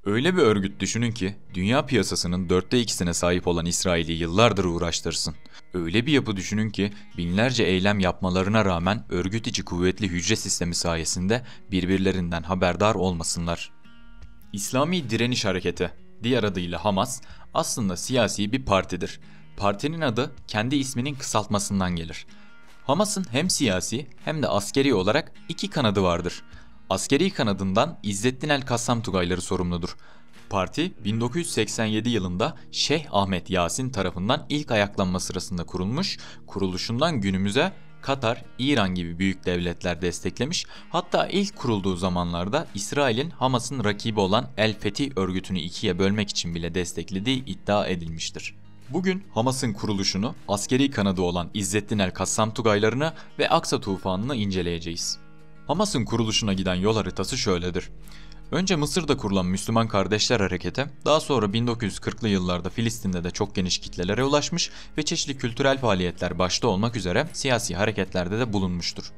Öyle bir örgüt düşünün ki dünya piyasasının dörtte ikisine sahip olan İsrail'i yıllardır uğraştırsın. Öyle bir yapı düşünün ki binlerce eylem yapmalarına rağmen örgüt içi kuvvetli hücre sistemi sayesinde birbirlerinden haberdar olmasınlar. İslami Direniş Hareketi, diğer adıyla Hamas, aslında siyasi bir partidir. Partinin adı kendi isminin kısaltmasından gelir. Hamas'ın hem siyasi hem de askeri olarak iki kanadı vardır. Askeri kanadından İzzettin el-Kassam Tugayları sorumludur. Parti 1987 yılında Şeyh Ahmet Yasin tarafından ilk ayaklanma sırasında kurulmuş, kuruluşundan günümüze Katar, İran gibi büyük devletler desteklemiş, hatta ilk kurulduğu zamanlarda İsrail'in Hamas'ın rakibi olan El Fetih örgütünü ikiye bölmek için bile desteklediği iddia edilmiştir. Bugün Hamas'ın kuruluşunu, askeri kanadı olan İzzettin el-Kassam Tugaylarını ve Aksa Tufanı'nı inceleyeceğiz. Hamas'ın kuruluşuna giden yol haritası şöyledir. Önce Mısır'da kurulan Müslüman Kardeşler Hareketi, daha sonra 1940'lı yıllarda Filistin'de de çok geniş kitlelere ulaşmış ve çeşitli kültürel faaliyetler başta olmak üzere siyasi hareketlerde de bulunmuştur.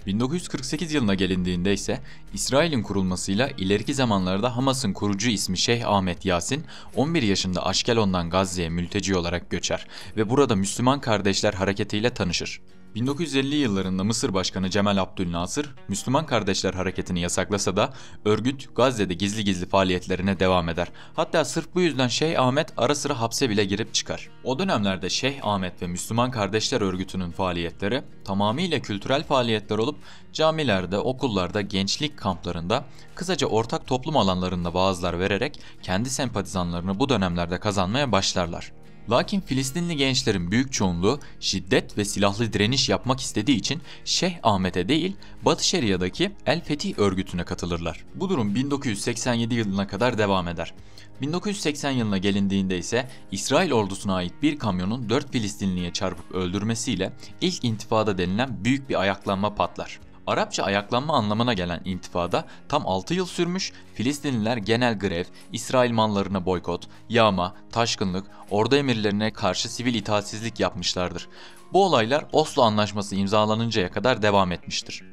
1948 yılına gelindiğinde ise İsrail'in kurulmasıyla ileriki zamanlarda Hamas'ın kurucu ismi Şeyh Ahmet Yasin 11 yaşında Aşkelon'dan Gazze'ye mülteci olarak göçer ve burada Müslüman Kardeşler Hareketi ile tanışır. 1950 yıllarında Mısır Başkanı Cemal Abdülnasır, Müslüman Kardeşler Hareketi'ni yasaklasa da örgüt Gazze'de gizli gizli faaliyetlerine devam eder. Hatta sırf bu yüzden Şeyh Ahmet ara sıra hapse bile girip çıkar. O dönemlerde Şeyh Ahmet ve Müslüman Kardeşler Örgütü'nün faaliyetleri tamamıyla kültürel faaliyetler olup camilerde, okullarda, gençlik kamplarında, kısaca ortak toplum alanlarında vaazlar vererek kendi sempatizanlarını bu dönemlerde kazanmaya başlarlar. Lakin Filistinli gençlerin büyük çoğunluğu şiddet ve silahlı direniş yapmak istediği için Şeyh Ahmet'e değil Batı Şeria'daki El Fetih örgütüne katılırlar. Bu durum 1987 yılına kadar devam eder. 1980 yılına gelindiğinde ise İsrail ordusuna ait bir kamyonun 4 Filistinliye çarpıp öldürmesiyle ilk intifada denilen büyük bir ayaklanma patlar. Arapça ayaklanma anlamına gelen intifada tam 6 yıl sürmüş, Filistinliler genel grev, İsrail mallarına boykot, yağma, taşkınlık, ordu emirlerine karşı sivil itaatsizlik yapmışlardır. Bu olaylar Oslo Anlaşması imzalanıncaya kadar devam etmiştir.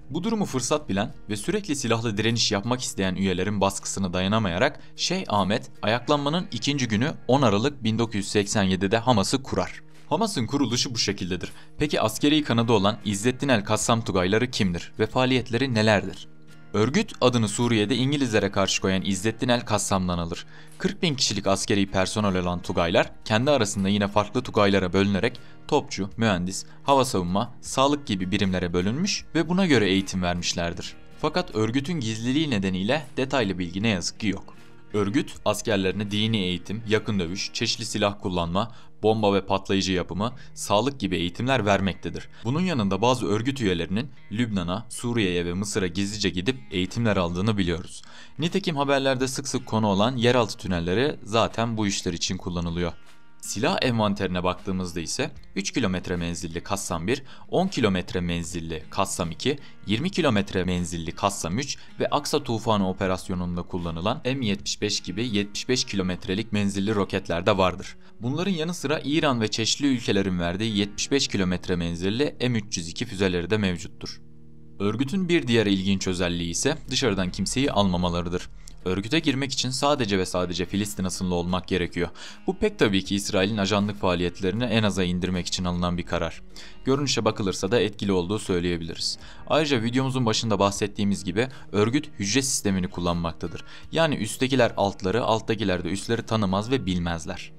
Bu durumu fırsat bilen ve sürekli silahlı direniş yapmak isteyen üyelerin baskısını dayanamayarak Şeyh Ahmet ayaklanmanın ikinci günü 10 Aralık 1987'de Hamas'ı kurar. Hamas'ın kuruluşu bu şekildedir. Peki askeri kanadı olan İzzettin el-Kassam Tugayları kimdir ve faaliyetleri nelerdir? Örgüt adını Suriye'de İngilizlere karşı koyan İzzettin el-Kassam'dan alır. 40 bin kişilik askeri personel olan Tugaylar kendi arasında yine farklı Tugaylara bölünerek topçu, mühendis, hava savunma, sağlık gibi birimlere bölünmüş ve buna göre eğitim vermişlerdir. Fakat örgütün gizliliği nedeniyle detaylı bilgi ne yazık ki yok. Örgüt askerlerine dini eğitim, yakın dövüş, çeşitli silah kullanma, bomba ve patlayıcı yapımı, sağlık gibi eğitimler vermektedir. Bunun yanında bazı örgüt üyelerinin Lübnan'a, Suriye'ye ve Mısır'a gizlice gidip eğitimler aldığını biliyoruz. Nitekim haberlerde sık sık konu olan yeraltı tünelleri zaten bu işler için kullanılıyor. Silah envanterine baktığımızda ise 3 kilometre menzilli Kassam 1, 10 kilometre menzilli Kassam 2, 20 kilometre menzilli Kassam 3 ve Aksa Tufanı operasyonunda kullanılan M75 gibi 75 kilometrelik menzilli roketler de vardır. Bunların yanı sıra İran ve çeşitli ülkelerin verdiği 75 kilometre menzilli M302 füzeleri de mevcuttur. Örgütün bir diğer ilginç özelliği ise dışarıdan kimseyi almamalarıdır. Örgüte girmek için sadece ve sadece Filistin asıllı olmak gerekiyor. Bu pek tabii ki İsrail'in ajanlık faaliyetlerini en aza indirmek için alınan bir karar. Görünüşe bakılırsa da etkili olduğu söyleyebiliriz. Ayrıca videomuzun başında bahsettiğimiz gibi örgüt hücre sistemini kullanmaktadır. Yani üsttekiler altları, alttakiler de üstleri tanımaz ve bilmezler.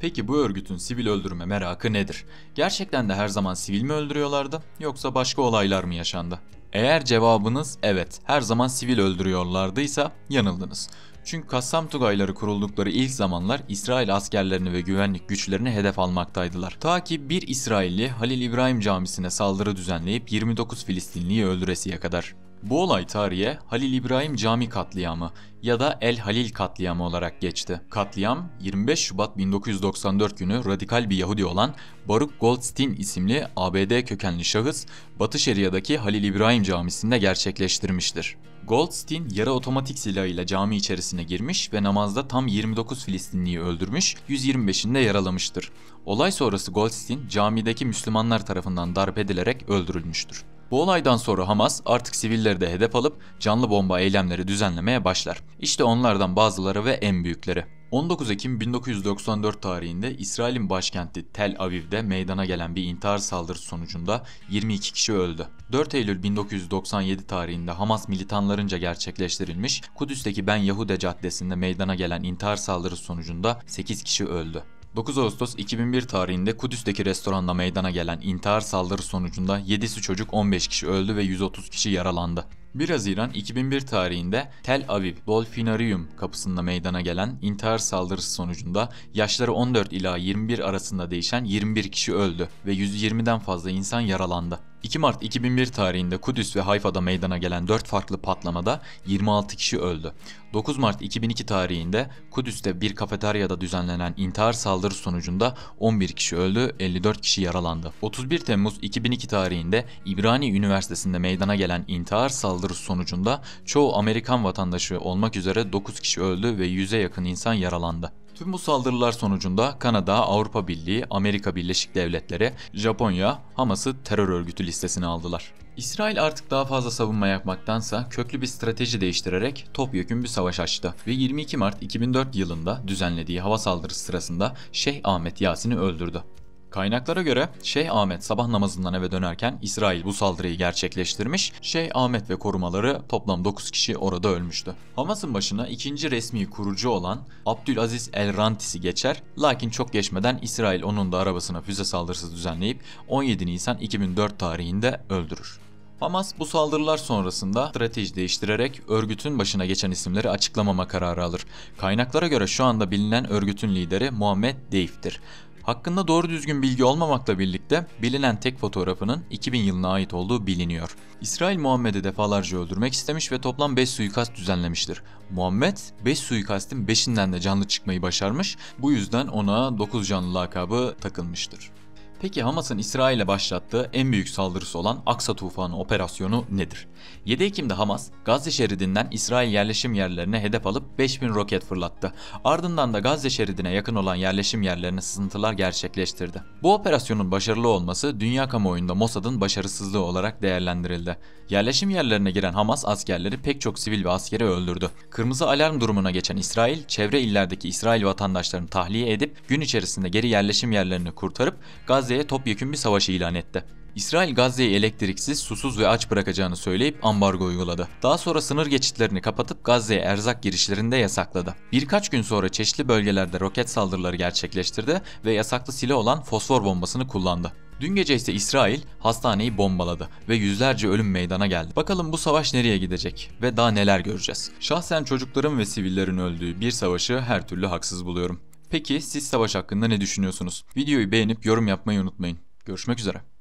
Peki bu örgütün sivil öldürme merakı nedir? Gerçekten de her zaman sivil mi öldürüyorlardı yoksa başka olaylar mı yaşandı? Eğer cevabınız evet, her zaman sivil öldürüyorlardıysa yanıldınız. Çünkü Kassam Tugayları kuruldukları ilk zamanlar İsrail askerlerini ve güvenlik güçlerini hedef almaktaydılar. Ta ki bir İsrailli Halil İbrahim Camisi'ne saldırı düzenleyip 29 Filistinliyi öldüresiye kadar. Bu olay tarihe Halil İbrahim Cami katliamı ya da El Halil katliamı olarak geçti. Katliam 25 Şubat 1994 günü radikal bir Yahudi olan Baruch Goldstein isimli ABD kökenli şahıs Batı Şeria'daki Halil İbrahim Camisi'nde gerçekleştirmiştir. Goldstein yarı otomatik silahıyla cami içerisine girmiş ve namazda tam 29 Filistinliyi öldürmüş, 125'ini de yaralamıştır. Olay sonrası Goldstein camideki Müslümanlar tarafından darp edilerek öldürülmüştür. Bu olaydan sonra Hamas artık sivilleri de hedef alıp canlı bomba eylemleri düzenlemeye başlar. İşte onlardan bazıları ve en büyükleri. 19 Ekim 1994 tarihinde İsrail'in başkenti Tel Aviv'de meydana gelen bir intihar saldırısı sonucunda 22 kişi öldü. 4 Eylül 1997 tarihinde Hamas militanlarınca gerçekleştirilmiş Kudüs'teki Ben Yahude Caddesi'nde meydana gelen intihar saldırısı sonucunda 8 kişi öldü. 9 Ağustos 2001 tarihinde Kudüs'teki restoranda meydana gelen intihar saldırısı sonucunda 7'si çocuk, 15 kişi öldü ve 130 kişi yaralandı. 1 Haziran 2001 tarihinde Tel Aviv Dolfinarium kapısında meydana gelen intihar saldırısı sonucunda yaşları 14 ila 21 arasında değişen 21 kişi öldü ve 120'den fazla insan yaralandı. 2 Mart 2001 tarihinde Kudüs ve Hayfa'da meydana gelen 4 farklı patlamada 26 kişi öldü. 9 Mart 2002 tarihinde Kudüs'te bir kafeteryada düzenlenen intihar saldırısı sonucunda 11 kişi öldü, 54 kişi yaralandı. 31 Temmuz 2002 tarihinde İbrani Üniversitesi'nde meydana gelen intihar saldırısı sonucunda çoğu Amerikan vatandaşı olmak üzere 9 kişi öldü ve 100'e yakın insan yaralandı. Tüm bu saldırılar sonucunda Kanada, Avrupa Birliği, Amerika Birleşik Devletleri, Japonya, Hamas'ı terör örgütü listesine aldılar. İsrail artık daha fazla savunma yapmaktansa köklü bir strateji değiştirerek topyekün bir savaş açtı ve 22 Mart 2004 yılında düzenlediği hava saldırısı sırasında Şeyh Ahmet Yasin'i öldürdü. Kaynaklara göre Şeyh Ahmet sabah namazından eve dönerken İsrail bu saldırıyı gerçekleştirmiş, Şeyh Ahmet ve korumaları toplam 9 kişi orada ölmüştü. Hamas'ın başına ikinci resmi kurucu olan Abdülaziz El-Rantisi geçer, lakin çok geçmeden İsrail onun da arabasına füze saldırısı düzenleyip 17 Nisan 2004 tarihinde öldürür. Hamas bu saldırılar sonrasında strateji değiştirerek örgütün başına geçen isimleri açıklamama kararı alır. Kaynaklara göre şu anda bilinen örgütün lideri Muhammed Deif'tir. Hakkında doğru düzgün bilgi olmamakla birlikte bilinen tek fotoğrafının 2000 yılına ait olduğu biliniyor. İsrail Muhammed'i defalarca öldürmek istemiş ve toplam 5 suikast düzenlemiştir. Muhammed 5 suikastin 5'inden de canlı çıkmayı başarmış, bu yüzden ona 9 canlı lakabı takılmıştır. Peki Hamas'ın İsrail'e başlattığı en büyük saldırısı olan Aksa Tufanı operasyonu nedir? 7 Ekim'de Hamas, Gazze şeridinden İsrail yerleşim yerlerine hedef alıp 5000 roket fırlattı. Ardından da Gazze şeridine yakın olan yerleşim yerlerine sızıntılar gerçekleştirdi. Bu operasyonun başarılı olması dünya kamuoyunda Mossad'ın başarısızlığı olarak değerlendirildi. Yerleşim yerlerine giren Hamas askerleri pek çok sivil ve askeri öldürdü. Kırmızı alarm durumuna geçen İsrail, çevre illerdeki İsrail vatandaşlarını tahliye edip gün içerisinde geri yerleşim yerlerini kurtarıp Gazze'ye topyekün bir savaş ilan etti. İsrail Gazze'yi elektriksiz, susuz ve aç bırakacağını söyleyip ambargo uyguladı. Daha sonra sınır geçitlerini kapatıp Gazze'ye erzak girişlerini de yasakladı. Birkaç gün sonra çeşitli bölgelerde roket saldırıları gerçekleştirdi ve yasaklı silah olan fosfor bombasını kullandı. Dün gece ise İsrail hastaneyi bombaladı ve yüzlerce ölüm meydana geldi. Bakalım bu savaş nereye gidecek ve daha neler göreceğiz? Şahsen çocukların ve sivillerin öldüğü bir savaşı her türlü haksız buluyorum. Peki siz savaş hakkında ne düşünüyorsunuz? Videoyu beğenip yorum yapmayı unutmayın. Görüşmek üzere.